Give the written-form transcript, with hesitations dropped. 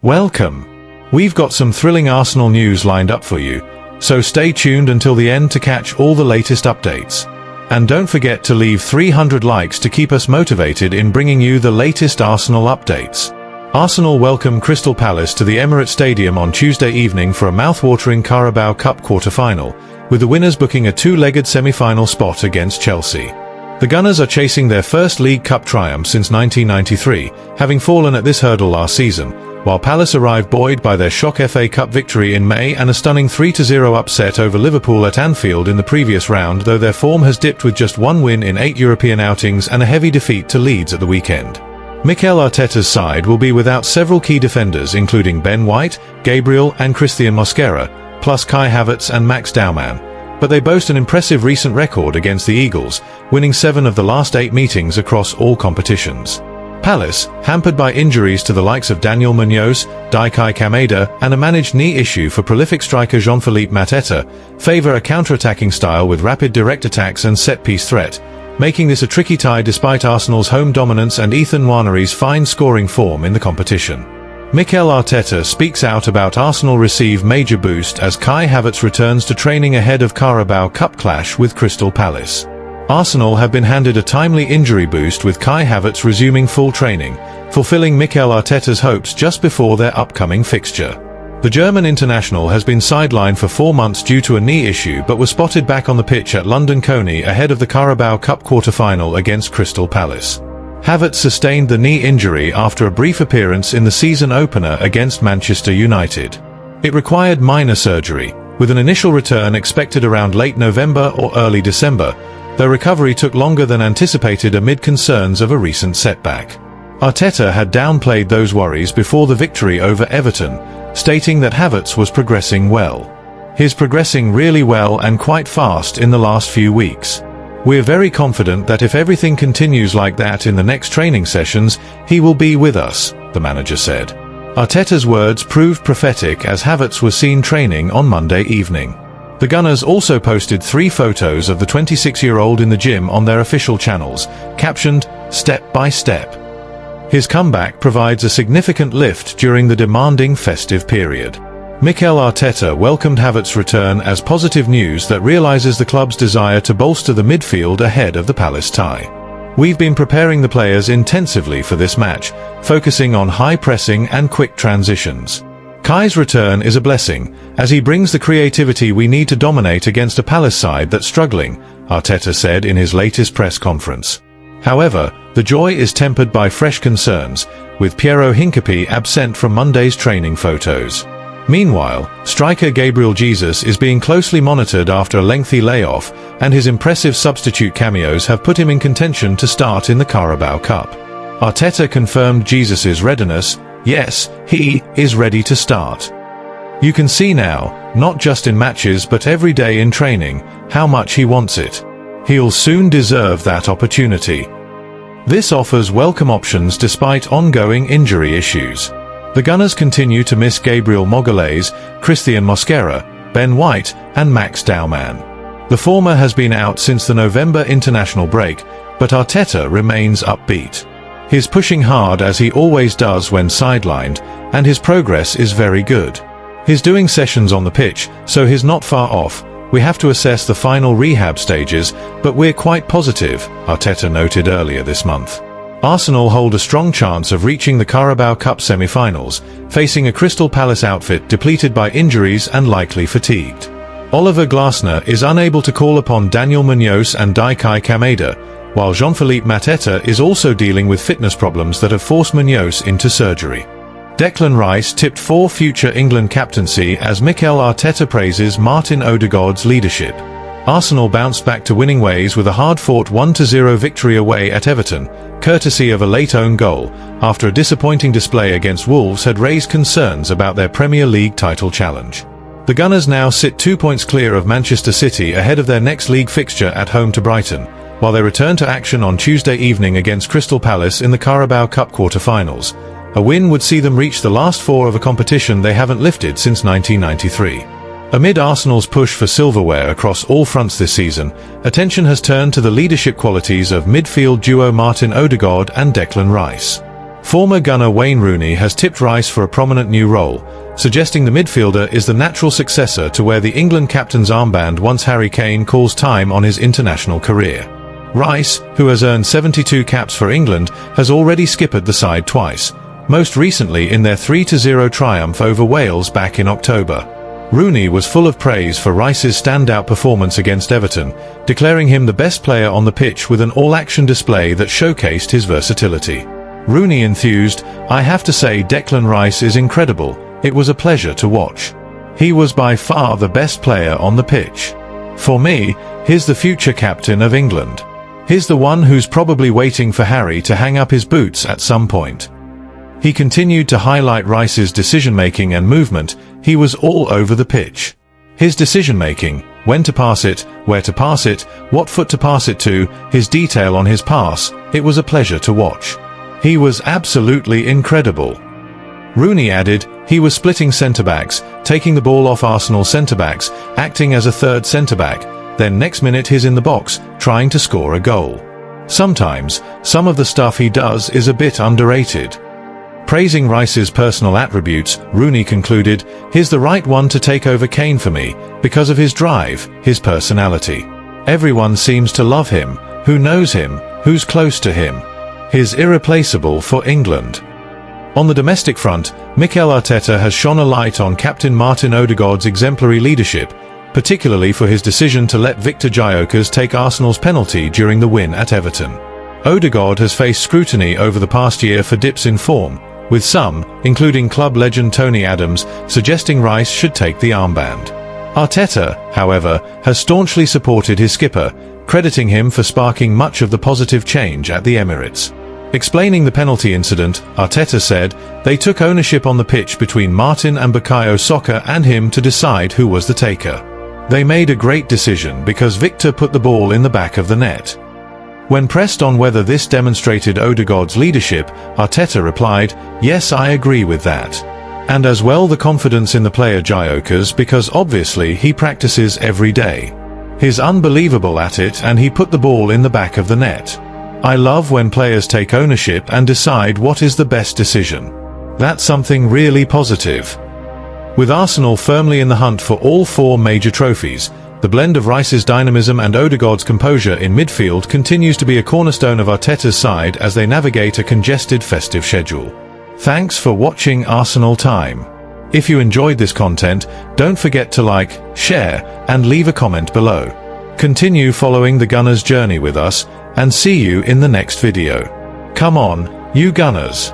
Welcome. We've got some thrilling Arsenal news lined up for you, so stay tuned until the end to catch all the latest updates. And don't forget to leave 300 likes to keep us motivated in bringing you the latest Arsenal updates. Arsenal welcome Crystal Palace to the Emirates Stadium on Tuesday evening for a mouth-watering Carabao Cup quarter-final, with the winners booking a two-legged semi-final spot against Chelsea. The Gunners are chasing their first League Cup triumph since 1993, having fallen at this hurdle last season, while Palace arrived buoyed by their shock FA Cup victory in May and a stunning 3-0 upset over Liverpool at Anfield in the previous round, though their form has dipped with just one win in 8 European outings and a heavy defeat to Leeds at the weekend. Mikel Arteta's side will be without several key defenders including Ben White, Gabriel and Christian Mosquera, plus Kai Havertz and Max Daumann, but they boast an impressive recent record against the Eagles, winning 7 of the last 8 meetings across all competitions. Palace, hampered by injuries to the likes of Daniel Munoz, Kai Kamada, and a managed knee issue for prolific striker Jean-Philippe Mateta, favour a counter-attacking style with rapid direct attacks and set-piece threat, making this a tricky tie despite Arsenal's home dominance and Ethan Nwanery's fine scoring form in the competition. Mikel Arteta speaks out about Arsenal receive major boost as Kai Havertz returns to training ahead of Carabao Cup clash with Crystal Palace. Arsenal have been handed a timely injury boost with Kai Havertz resuming full training, fulfilling Mikel Arteta's hopes just before their upcoming fixture. The German international has been sidelined for 4 months due to a knee issue but was spotted back on the pitch at London Coney ahead of the Carabao Cup quarter-final against Crystal Palace. Havertz sustained the knee injury after a brief appearance in the season opener against Manchester United. It required minor surgery, with an initial return expected around late November or early December, though recovery took longer than anticipated amid concerns of a recent setback. Arteta had downplayed those worries before the victory over Everton, stating that Havertz was progressing well. He's progressing really well and quite fast in the last few weeks. We're very confident that if everything continues like that in the next training sessions, he will be with us, the manager said. Arteta's words proved prophetic as Havertz was seen training on Monday evening. The Gunners also posted 3 photos of the 26-year-old in the gym on their official channels, captioned, "Step by Step." His comeback provides a significant lift during the demanding festive period. Mikel Arteta welcomed Havertz's return as positive news that realises the club's desire to bolster the midfield ahead of the Palace tie. "We've been preparing the players intensively for this match, focusing on high pressing and quick transitions. Kai's return is a blessing, as he brings the creativity we need to dominate against a Palace side that's struggling," Arteta said in his latest press conference. However, the joy is tempered by fresh concerns, with Piero Hincapié absent from Monday's training photos. Meanwhile, striker Gabriel Jesus is being closely monitored after a lengthy layoff, and his impressive substitute cameos have put him in contention to start in the Carabao Cup. Arteta confirmed Jesus' readiness. "Yes, he is ready to start. You can see now, not just in matches but every day in training, how much he wants it. He'll soon deserve that opportunity." This offers welcome options despite ongoing injury issues. The Gunners continue to miss Gabriel Magalhaes, Christian Mosquera, Ben White and Max Daumann. The former has been out since the November international break, but Arteta remains upbeat. He's pushing hard as he always does when sidelined, and his progress is very good. He's doing sessions on the pitch, so he's not far off. "We have to assess the final rehab stages, but we're quite positive," Arteta noted earlier this month. Arsenal hold a strong chance of reaching the Carabao Cup semi-finals, facing a Crystal Palace outfit depleted by injuries and likely fatigued. Oliver Glasner is unable to call upon Daniel Munoz and Kai Kamada, while Jean-Philippe Mateta is also dealing with fitness problems that have forced Munoz into surgery. Declan Rice tipped for future England captaincy as Mikel Arteta praises Martin Odegaard's leadership. Arsenal bounced back to winning ways with a hard-fought 1-0 victory away at Everton, courtesy of a late own goal, after a disappointing display against Wolves had raised concerns about their Premier League title challenge. The Gunners now sit 2 points clear of Manchester City ahead of their next league fixture at home to Brighton, while they return to action on Tuesday evening against Crystal Palace in the Carabao Cup quarter-finals. A win would see them reach the last 4 of a competition they haven't lifted since 1993. Amid Arsenal's push for silverware across all fronts this season, attention has turned to the leadership qualities of midfield duo Martin Odegaard and Declan Rice. Former Gunner Wayne Rooney has tipped Rice for a prominent new role, suggesting the midfielder is the natural successor to wear the England captain's armband once Harry Kane calls time on his international career. Rice, who has earned 72 caps for England, has already skippered the side twice, most recently in their 3-0 triumph over Wales back in October. Rooney was full of praise for Rice's standout performance against Everton, declaring him the best player on the pitch with an all-action display that showcased his versatility. Rooney enthused, "I have to say Declan Rice is incredible. It was a pleasure to watch. He was by far the best player on the pitch. For me, he's the future captain of England. He's the one who's probably waiting for Harry to hang up his boots at some point." He continued to highlight Rice's decision-making and movement. He was all over the pitch. His decision-making, when to pass it, where to pass it, what foot to pass it to, his detail on his pass, it was a pleasure to watch. He was absolutely incredible. Rooney added, he was splitting centre-backs, taking the ball off Arsenal centre-backs, acting as a third centre-back, then next minute he's in the box, trying to score a goal. Sometimes, some of the stuff he does is a bit underrated. Praising Rice's personal attributes, Rooney concluded, "He's the right one to take over Kane for me, because of his drive, his personality. Everyone seems to love him, who knows him, who's close to him. He's irreplaceable for England." On the domestic front, Mikel Arteta has shone a light on captain Martin Odegaard's exemplary leadership, particularly for his decision to let Victor Gyökeres take Arsenal's penalty during the win at Everton. Odegaard has faced scrutiny over the past year for dips in form, with some, including club legend Tony Adams, suggesting Rice should take the armband. Arteta, however, has staunchly supported his skipper, crediting him for sparking much of the positive change at the Emirates. Explaining the penalty incident, Arteta said, "They took ownership on the pitch between Martin and Bukayo Saka and him to decide who was the taker. They made a great decision because Victor put the ball in the back of the net." When pressed on whether this demonstrated Odegaard's leadership, Arteta replied, "Yes, I agree with that. And as well the confidence in the player Gyökeres because obviously he practices every day. He's unbelievable at it and he put the ball in the back of the net. I love when players take ownership and decide what is the best decision. That's something really positive." With Arsenal firmly in the hunt for all four major trophies, the blend of Rice's dynamism and Odegaard's composure in midfield continues to be a cornerstone of Arteta's side as they navigate a congested festive schedule. Thanks for watching Arsenal Time. If you enjoyed this content, don't forget to like, share, and leave a comment below. Continue following the Gunners' journey with us, and see you in the next video. Come on, you Gunners!